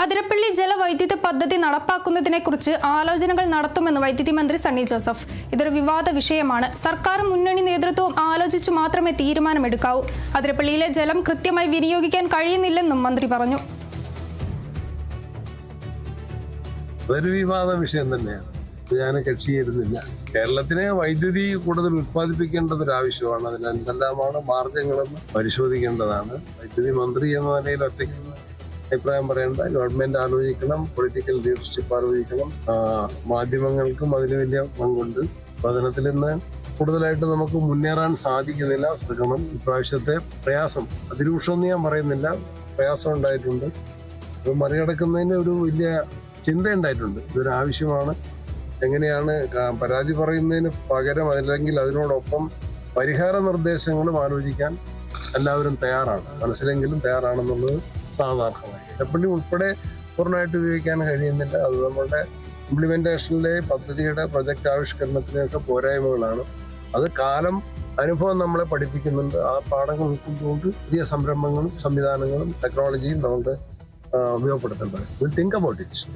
അതിരപ്പള്ളി ജലവൈദ്യുത പദ്ധതി നടപ്പാക്കുന്നതിനെക്കുറിച്ച് ആലോചനകൾ നടത്തുമെന്ന് വൈദ്യുതി മന്ത്രി സണ്ണി ജോസഫ്. ഇതൊരു വിവാദ വിഷയമാണ്. സർക്കാർ മുന്നണി നേതൃത്വവും ആലോചിച്ചു മാത്രമേ തീരുമാനമെടുക്കാവൂ. അതിരപ്പള്ളിയിലെ ജലം കൃത്യമായി വിനിയോഗിക്കാൻ കഴിയുന്നില്ലെന്നും മന്ത്രി പറഞ്ഞു. അതൊരു വിവാദ വിഷയം തന്നെയാണ്. ഞാൻ കക്ഷിയേരുന്നില്ല. കേരളത്തിനെ വൈദ്യുതി കൂടുതൽ ഉത്പാദിപ്പിക്കേണ്ടതൊരാവശ്യമാണ്. അതിന് എന്തെല്ലാമാണ് മാർഗങ്ങളെന്ന് പരിശോധിക്കേണ്ടതാണ്. വൈദ്യുതി മന്ത്രി എന്ന നിലയിൽ ഒറ്റയ്ക്ക് അഭിപ്രായം പറയേണ്ട. ഗവൺമെന്റ് ആലോചിക്കണം, പൊളിറ്റിക്കൽ ലീഡർഷിപ്പ് ആലോചിക്കണം, മാധ്യമങ്ങൾക്കും അതിന് വലിയ പങ്കുണ്ട്. പഠനത്തിൽ നിന്ന് കൂടുതലായിട്ട് നമുക്ക് മുന്നേറാൻ സാധിക്കുന്നില്ല. ശ്രമിക്കണം. ഇപ്രാവശ്യത്തെ പ്രയാസം അതിരൂക്ഷമെന്ന് ഞാൻ പറയുന്നില്ല, പ്രയാസം ഉണ്ടായിട്ടുണ്ട്. അത് മറികടക്കുന്നതിന് ഒരു വലിയ ചിന്തയുണ്ടായിട്ടുണ്ട്. ഇതൊരു ആവശ്യമാണ്. എങ്ങനെയാണ് പരാതി പറയുന്നതിന് പകരം അല്ലെങ്കിൽ അതിനോടൊപ്പം പരിഹാര നിർദ്ദേശങ്ങളും ആലോചിക്കാൻ എല്ലാവരും തയ്യാറാണ്. മനസ്സിലെങ്കിലും തയ്യാറാണെന്നുള്ളത് സാധാരണമായി. അതിരപ്പള്ളി ഉൾപ്പെടെ പൂർണ്ണമായിട്ട് ഉപയോഗിക്കാൻ കഴിയുന്നില്ല. അത് നമ്മളുടെ ഇംപ്ലിമെന്റേഷനിലെ പദ്ധതിയുടെ പ്രൊജക്ട് ആവിഷ്കരണത്തിനൊക്കെ പോരായ്മകളാണ്. അത് കാലം അനുഭവം നമ്മളെ പഠിപ്പിക്കുന്നുണ്ട്. ആ പാഠങ്ങൾ ഉൾക്കൊണ്ടുകൊണ്ട് പുതിയ സംരംഭങ്ങളും സംവിധാനങ്ങളും ടെക്നോളജിയും നമുക്ക് ഉപയോഗപ്പെടുത്തേണ്ടത്. Will think about it.